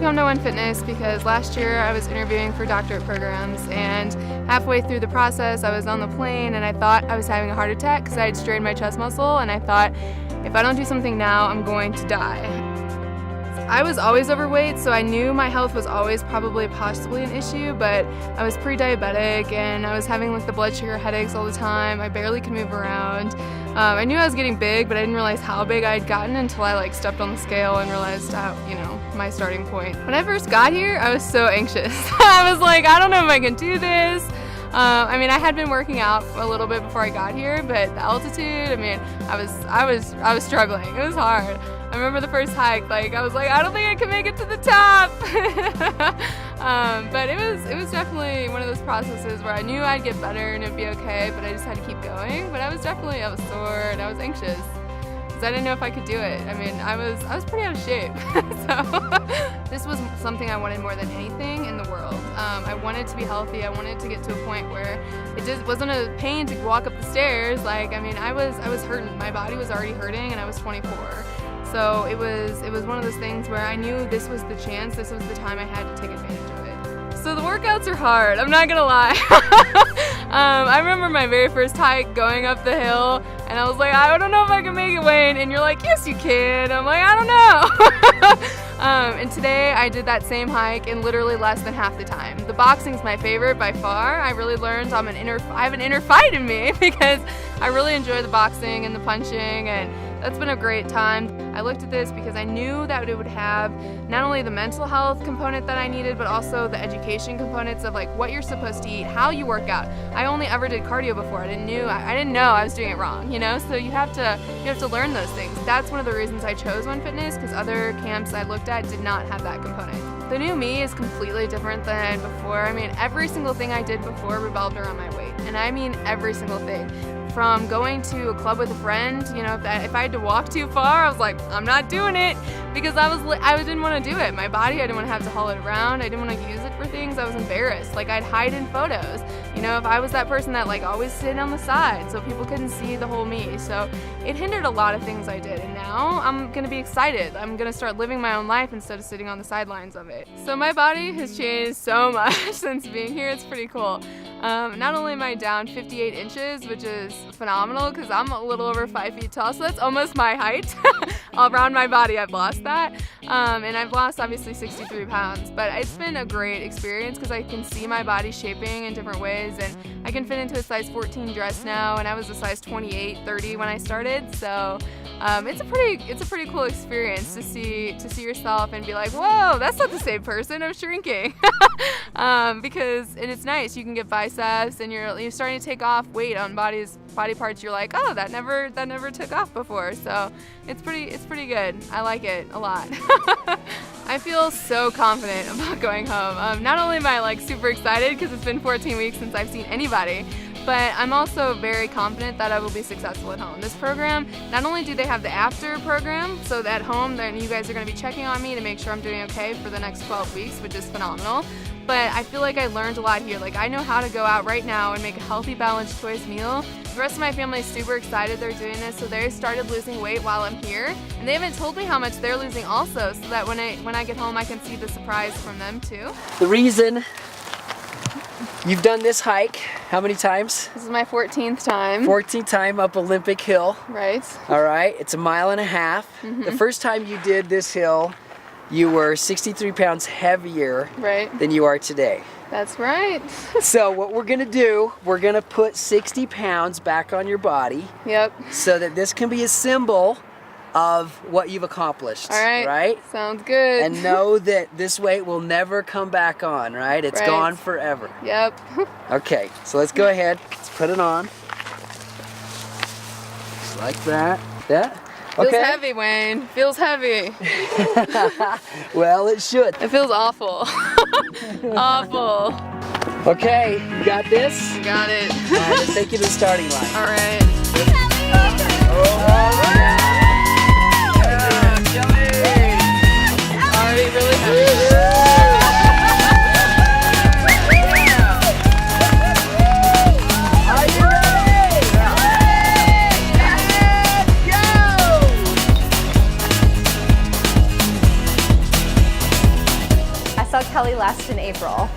to come to One Fitness because last year I was interviewing for doctorate programs, and halfway through the process I was on the plane and I thought I was having a heart attack because I had strained my chest muscle, and I thought if I don't do something now I'm going to die. I was always overweight, so I knew my health was always possibly an issue, but I was pre-diabetic and I was having like the blood sugar headaches all the time. I barely could move around. I knew I was getting big, but I didn't realize how big I had gotten until I like stepped on the scale and realized how, my starting point. When I first got here, I was so anxious. I was like, I don't know if I can do this. I had been working out a little bit before I got here, but the altitude, I was struggling. It was hard. I remember the first hike, I was like, I don't think I can make it to the top. But it was definitely one of those processes where I knew I'd get better and it'd be okay, but I just had to keep going. But I was sore and I was anxious because I didn't know if I could do it. I was pretty out of shape. So this was something I wanted more than anything in the world. I wanted to be healthy. I wanted to get to a point where it just wasn't a pain to walk up the stairs. I was hurting. My body was already hurting and I was 24. So it was one of those things where I knew this was the chance, this was the time I had to take advantage of it. So the workouts are hard, I'm not gonna lie. I remember my very first hike going up the hill and I was like, I don't know if I can make it, Wayne. And you're like, yes you can. I'm like, I don't know. And today I did that same hike in literally less than half the time. The boxing's my favorite by far. I really learned I have an inner fight in me because I really enjoy the boxing and the punching, and that's been a great time. I looked at this because I knew that it would have not only the mental health component that I needed, but also the education components of what you're supposed to eat, how you work out. I only ever did cardio before. I didn't know I was doing it wrong, So you have to learn those things. That's one of the reasons I chose One Fitness, because other camps I looked at did not have that component. The new me is completely different than before. Every single thing I did before revolved around my weight, and I mean every single thing. From going to a club with a friend, if I had to walk too far, I was like, I'm not doing it, because I didn't want to do it. My body, I didn't want to have to haul it around. I didn't want to use it for things. I was embarrassed. I'd hide in photos. If I was that person that always sit on the side so people couldn't see the whole me. So it hindered a lot of things I did, and now I'm gonna be excited. I'm gonna start living my own life instead of sitting on the sidelines of it. So my body has changed so much since being here. It's pretty cool. Not only am I down 58 inches, which is phenomenal because I'm a little over 5 feet tall, so that's almost my height. All around my body I've lost that, and I've lost obviously 63 pounds, but it's been a great experience because I can see my body shaping in different ways, and I can fit into a size 14 dress now, and I was a size 28, 30 when I started, so it's a pretty cool experience to see yourself and be like, whoa, that's not the same person, I'm shrinking. Because it's nice, you can get biceps and you're starting to take off weight on body parts you're like, oh, that never took off before. So it's pretty good. I like it a lot. I feel so confident about going home. Not only am I super excited because it's been 14 weeks since I've seen anybody, but I'm also very confident that I will be successful at home. This program, not only do they have the after program, so at home then you guys are going to be checking on me to make sure I'm doing okay for the next 12 weeks, which is phenomenal. But I feel like I learned a lot here. I know how to go out right now and make a healthy, balanced choice meal. The rest of my family is super excited they're doing this, so they started losing weight while I'm here. And they haven't told me how much they're losing also, so that when I get home I can see the surprise from them too. The reason you've done this hike, how many times? This is my 14th time. 14th time up Olympic Hill. Right. All right, it's 1.5 miles. Mm-hmm. The first time you did this hill, you were 63 pounds heavier than you are today. That's right. So what we're gonna do, we're gonna put 60 pounds back on your body. Yep. So that this can be a symbol of what you've accomplished. All right. Right? Sounds good. And know that this weight will never come back on, right? It's gone forever. Yep. Okay, so let's go ahead. Let's put it on. Just like that. Yeah. Feels heavy, Wayne. Feels heavy. Well, it should. It feels awful. Awful. Okay, you got this? Got it. All right, let's take you to the starting line. All right. Already really heavy. last in April?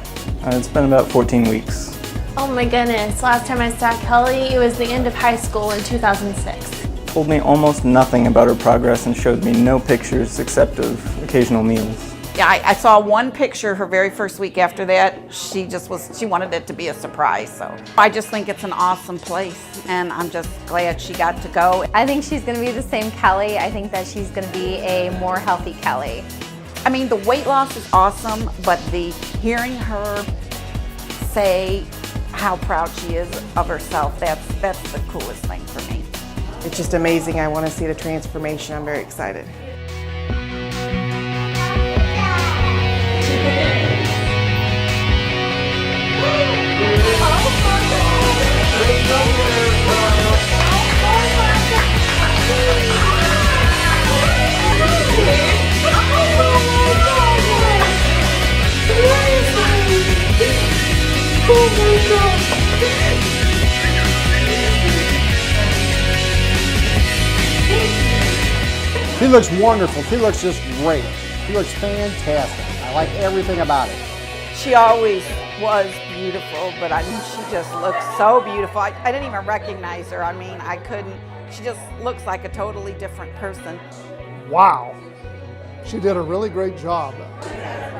It's been about 14 weeks. Oh my goodness, last time I saw Kelly, it was the end of high school in 2006. Told me almost nothing about her progress and showed me no pictures except of occasional meals. Yeah, I saw one picture her very first week after that. She wanted it to be a surprise. So I just think it's an awesome place and I'm just glad she got to go. I think she's going to be the same Kelly. I think that she's going to be a more healthy Kelly. I mean, the weight loss is awesome, but hearing her say how proud she is of herself, that's the coolest thing for me. It's just amazing. I want to see the transformation. I'm very excited. She looks wonderful. She looks just great. She looks fantastic. I like everything about it. She always was beautiful, but I mean, she just looks so beautiful. I didn't even recognize her. I mean, I couldn't. She just looks like a totally different person. Wow. She did a really great job.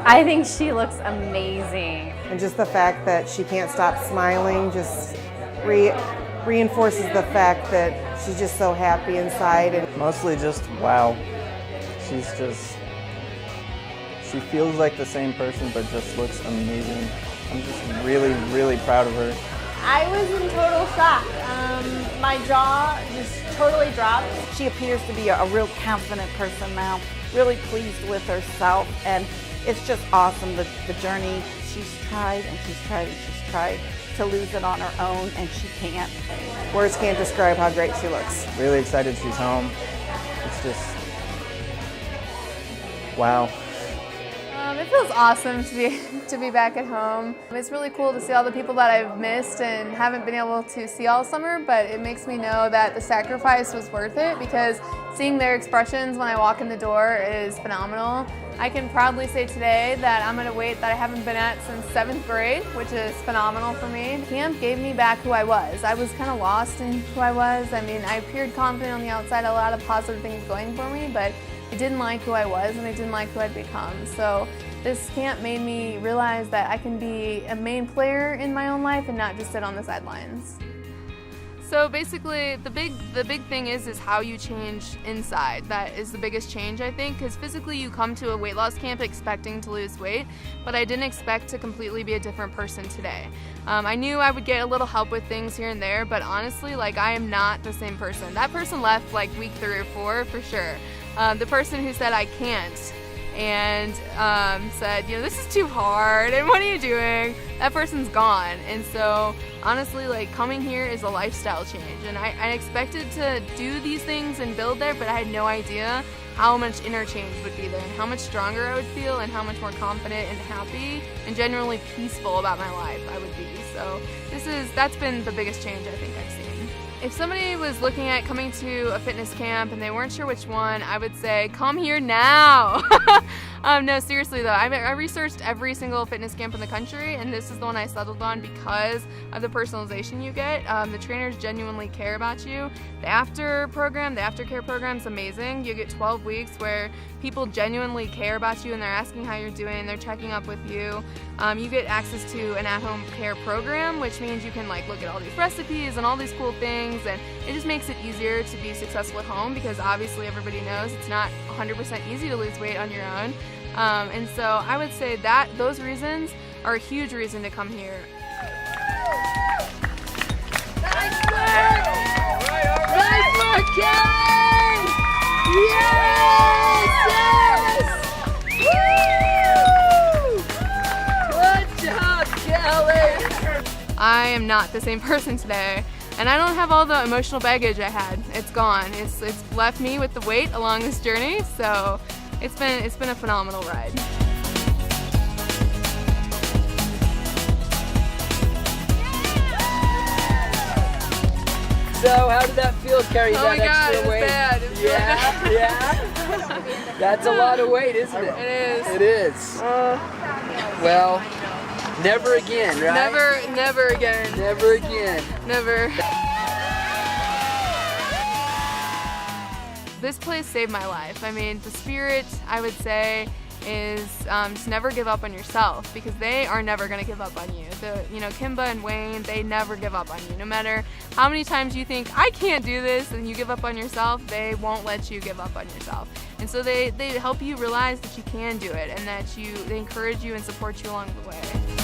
I think she looks amazing. And just the fact that she can't stop smiling just reinforces the fact that she's just so happy inside. And Mostly just wow. She feels like the same person but just looks amazing. I'm just really, really proud of her. I was in total shock. My jaw just totally dropped. She appears to be a real confident person now, really pleased with herself, and it's just awesome, the journey. She's tried and she's tried and she's tried to lose it on her own, and she can't. words can't describe how great she looks. Really excited she's home. It's just, wow. It feels awesome to be back at home. It's really cool to see all the people that I've missed and haven't been able to see all summer, but it makes me know that the sacrifice was worth it because seeing their expressions when I walk in the door is phenomenal. I can proudly say today that I'm at a weight that I haven't been at since 7th grade, which is phenomenal for me. Camp gave me back who I was. I was kind of lost in who I was. I mean, I appeared confident on the outside, a lot of positive things going for me, but I didn't like who I was and I didn't like who I'd become. So this camp made me realize that I can be a main player in my own life and not just sit on the sidelines. So basically, the big thing is how you change inside. That is the biggest change, I think, because physically you come to a weight loss camp expecting to lose weight, but I didn't expect to completely be a different person today. I knew I would get a little help with things here and there, but honestly, like, I am not the same person. That person left like week 3 or 4 for sure. The person who said I can't and said, you know, this is too hard and what are you doing? That person's gone. And so honestly, like, coming here is a lifestyle change, and I expected to do these things and build there, but I had no idea how much interchange would be there and how much stronger I would feel and how much more confident and happy and generally peaceful about my life I would be. So that's been the biggest change I think I've seen. If somebody was looking at coming to a fitness camp and they weren't sure which one, I would say, come here now. No, seriously though, I researched every single fitness camp in the country, and this is the one I settled on because of the personalization you get. The trainers genuinely care about you. The aftercare program is amazing. You get 12 weeks where people genuinely care about you and they're asking how you're doing, they're checking up with you. You get access to an at-home care program, which means you can like look at all these recipes and all these cool things, and it just makes it easier to be successful at home because obviously everybody knows it's not 100% easy to lose weight on your own. And so I would say that those reasons are a huge reason to come here. Nice work! Nice work, Kelly! Yes! Woo! Good job, Kelly! I am not the same person today, and I don't have all the emotional baggage I had. It's gone. It's left me with the weight along this journey, so it's been a phenomenal ride. So how did that feel, carrying Oh that my God, extra it was weight? bad. It was Yeah, yeah. That's a lot of weight, isn't it? It is. It is. Well, never again, right? Never again. Never again. Never. This place saved my life. I mean, the spirit, I would say, is just never give up on yourself, because they are never going to give up on you. Kimba and Wayne, they never give up on you. No matter how many times you think, I can't do this, and you give up on yourself, they won't let you give up on yourself. And so they help you realize that you can do it, and that they encourage you and support you along the way.